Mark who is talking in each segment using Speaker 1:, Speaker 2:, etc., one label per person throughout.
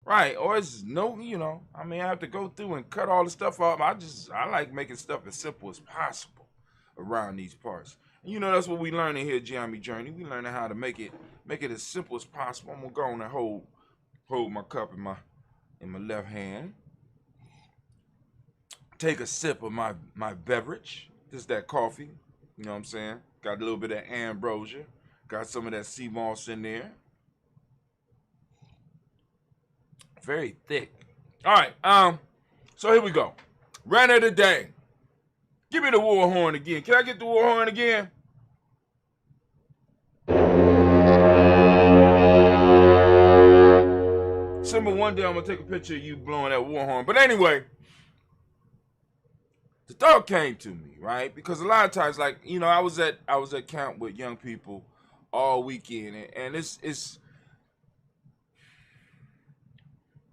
Speaker 1: Right, or it's no, I mean, I have to go through and cut all the stuff off. I like making stuff as simple as possible around these parts. And that's what we learning here, Giambi Journey. We learning how to make it as simple as possible. I'm gonna go on and hold my cup in my left hand. Take a sip of my beverage. This is that coffee. You know what I'm saying? Got a little bit of ambrosia. Got some of that sea moss in there. Very thick. All right. So here we go. Rant of the day. Give me the war horn again. Can I get the war horn again? Simba, one day I'm gonna take a picture of you blowing that war horn. But anyway, the thought came to me, right? Because a lot of times, like, I was at camp with young people all weekend, and it's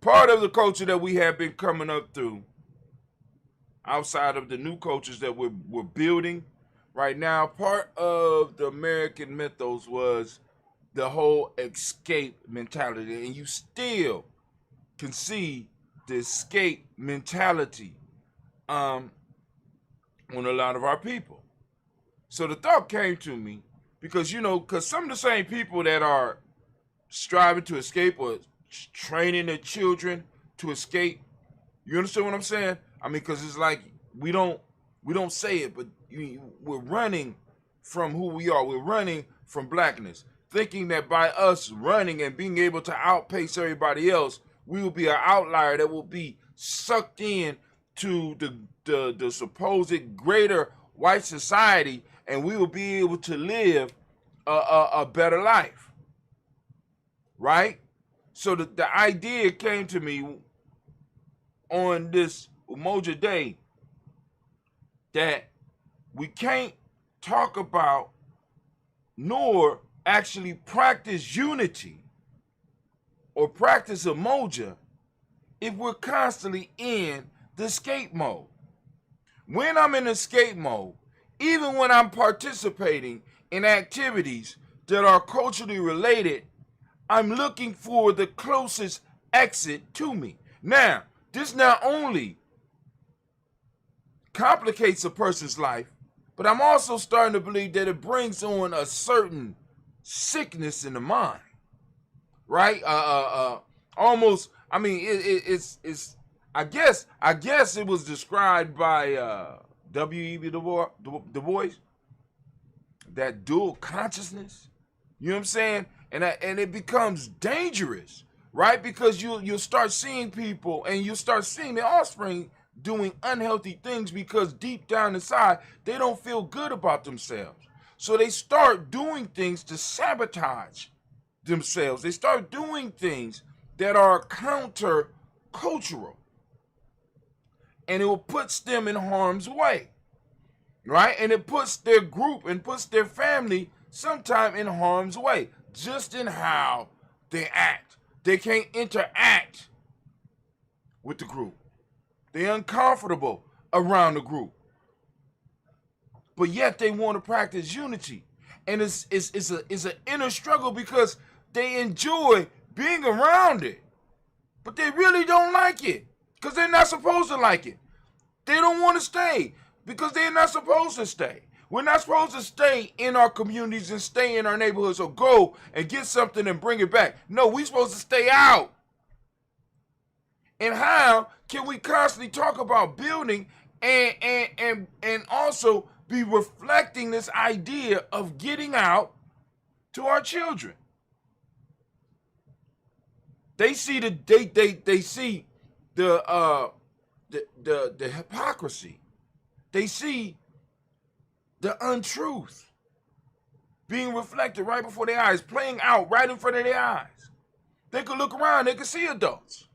Speaker 1: part of the culture that we have been coming up through, outside of the new cultures that we're building right now. Part of the American mythos was the whole escape mentality, and you still can see the escape mentality on a lot of our people. So the thought came to me because because some of the same people that are striving to escape or training their children to escape, you understand what I'm saying? I mean, because it's like we don't say it, but we're running from who we are. We're running from blackness, thinking that by us running and being able to outpace everybody else, we will be an outlier that will be sucked in to the supposed greater white society, and we will be able to live a better life, right? So the idea came to me on this Umoja Day that we can't talk about nor actually practice unity or practice Umoja if we're constantly in the escape mode. When I'm in escape mode, even when I'm participating in activities that are culturally related, I'm looking for the closest exit to me. Now, this not only complicates a person's life, but I'm also starting to believe that it brings on a certain sickness in the mind, right? Almost. I mean, it's. I guess it was described by W.E.B. Du Bois, that dual consciousness. You know what I'm saying? And it becomes dangerous, right? Because you'll start seeing people and you start seeing their offspring doing unhealthy things because deep down inside, they don't feel good about themselves. So they start doing things to sabotage themselves. They start doing things that are counter-cultural. And it puts them in harm's way, right? And it puts their group and puts their family sometime in harm's way, just in how they act. They can't interact with the group. They're uncomfortable around the group. But yet they want to practice unity. And it's an inner struggle because they enjoy being around it. But they really don't like it because they're not supposed to like it. They don't want to stay because they're not supposed to stay. We're not supposed to stay in our communities and stay in our neighborhoods or go and get something and bring it back. No, we're supposed to stay out. And how can we constantly talk about building and also be reflecting this idea of getting out to our children? They see they see the hypocrisy. They see the untruth being reflected right before their eyes, playing out right in front of their eyes. They could look around, they could see adults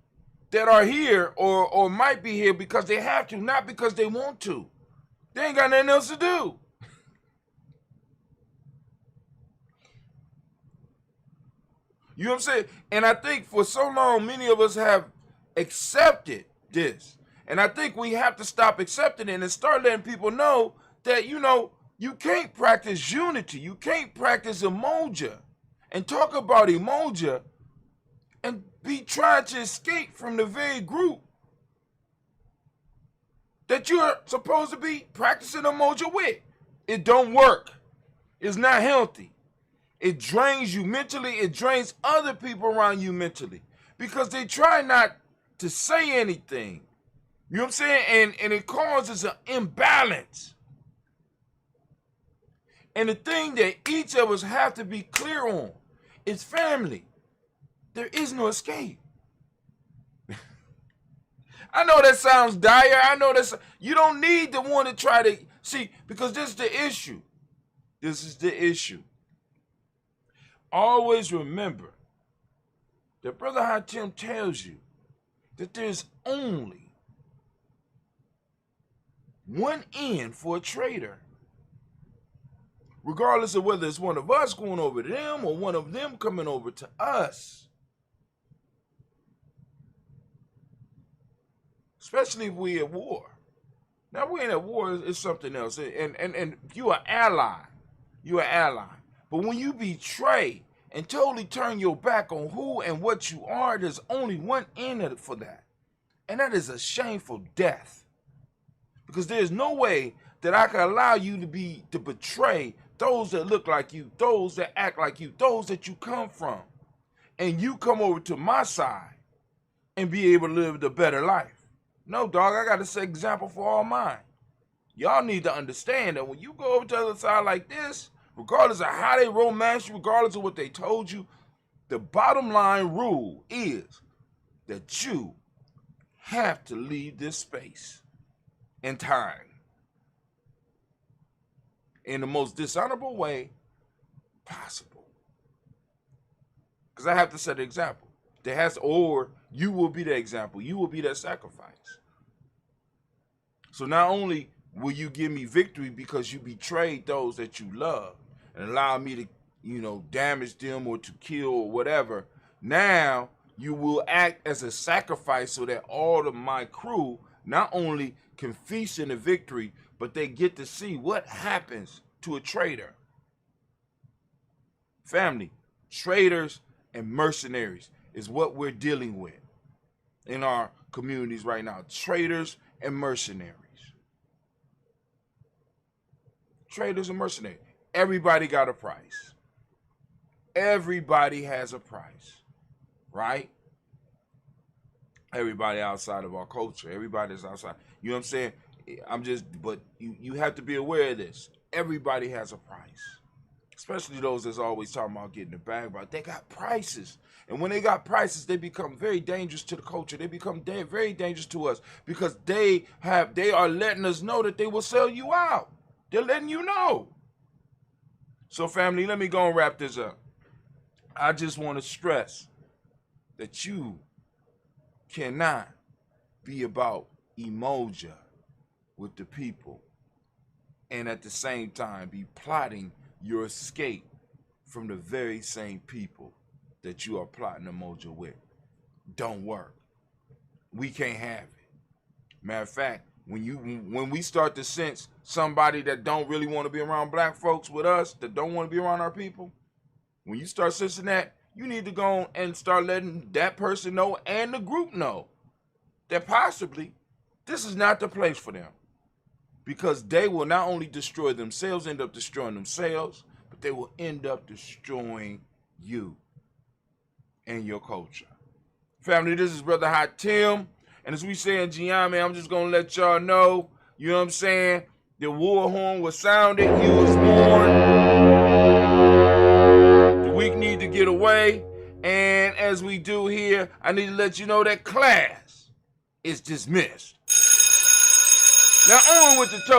Speaker 1: that are here or might be here because they have to, not because they want to. They ain't got nothing else to do. You know what I'm saying? And I think for so long, many of us have accepted this. And I think we have to stop accepting it and start letting people know that, you can't practice unity. You can't practice Umoja and talk about Umoja and be trying to escape from the very group that you're supposed to be practicing Umoja with. It don't work. It's not healthy. It drains you mentally. It drains other people around you mentally because they try not to say anything. You know what I'm saying? And it causes an imbalance. And the thing that each of us have to be clear on is family. There is no escape. I know that sounds dire. I know that you don't need to want to try to see, because this is the issue. This is the issue. Always remember that Brother Hatim tells you that there's only one end for a traitor. Regardless of whether it's one of us going over to them or one of them coming over to us. Especially if we're at war. Now, we ain't at war, it's something else. And you're an ally. You're an ally. But when you betray and totally turn your back on who and what you are, there's only one end for that. And that is a shameful death. Because there's no way that I can allow you to betray those that look like you, those that act like you, those that you come from. And you come over to my side and be able to live the better life. No, dog, I got to set example for all mine. Y'all need to understand that when you go over to the other side like this, regardless of how they romance you, regardless of what they told you, the bottom line rule is that you have to leave this space and time in the most dishonorable way possible. Because I have to set an example. Or you will be the example. You will be that sacrifice. So not only will you give me victory because you betrayed those that you love and allow me to, damage them or to kill or whatever, now you will act as a sacrifice so that all of my crew not only can feast in the victory, but they get to see what happens to a traitor. Family, traitors and mercenaries is what we're dealing with in our communities right now. Traitors and mercenaries. Traitors and mercenaries. Everybody got a price. Everybody has a price, right? Everybody outside of our culture. Everybody's outside. You know what I'm saying? But you have to be aware of this. Everybody has a price. Especially those that's always talking about getting the bag, but they got prices. And when they got prices, they become very dangerous to the culture. They become very dangerous to us because they are letting us know that they will sell you out. They're letting you know. So family, let me go and wrap this up. I just want to stress that you cannot be about Umoja with the people and at the same time be plotting your escape from the very same people that you are plotting Umoja with. Don't work. We can't have it. Matter of fact, when we start to sense somebody that don't really want to be around black folks with us, that don't want to be around our people, when you start sensing that, you need to go and start letting that person know and the group know that possibly this is not the place for them. Because they will not only destroy themselves, end up destroying themselves, but they will end up destroying you and your culture. Family, this is Brother Hot Tim. And as we say in Giami, I'm just going to let y'all know, you know what I'm saying? The war horn was sounded, he was warned. The weak need to get away. And as we do here, I need to let you know that class is dismissed. Now on with the